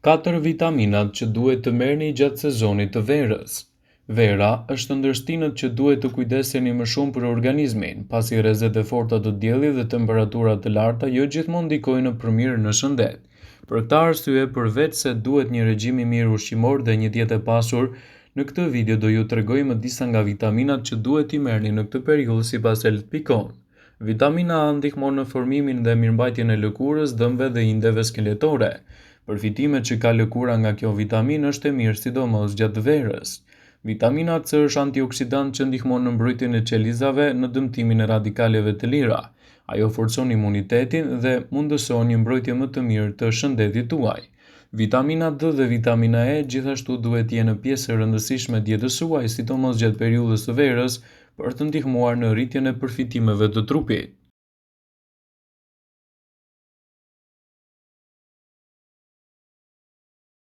4 vitaminat që duhet të merrni gjatë sezonit të verës. Vera është ndër stinët që duhet të kujdeseni më shumë për organizmin, pasi rrezet e forta të diellit dhe temperaturat të larta jo gjithmonë ndikojnë përmirë në shëndet. Për këtë arsye, përveç se duhet një regjim i mirë ushqimor dhe një dietë e pasur, në këtë video do ju tregojmë disa nga vitaminat që duhet i merrni në këtë periudhë sipas Health.com. Vitamina A ndihmon në formimin dhe mirëmbajtjen e lëkurës, dhëmbëve dhe indeve skeletore. Përfitimet që ka lëkura nga kjo vitaminë është e mirë sidomos gjatë verës. Vitamina C është antioksidant që ndihmon në mbrojtjen e qelizave në dëmtimin e radikaleve të lira. Ajo forcon imunitetin dhe mundëson një mbrojtje më të mirë të shëndetit tuaj. Vitamina D dhe vitamina E gjithashtu duhet të jenë pjesë e rëndësishme e dietës suaj, sidomos gjatë periudhës së verës, për të ndihmuar në rritjen e përfitimeve të trupit.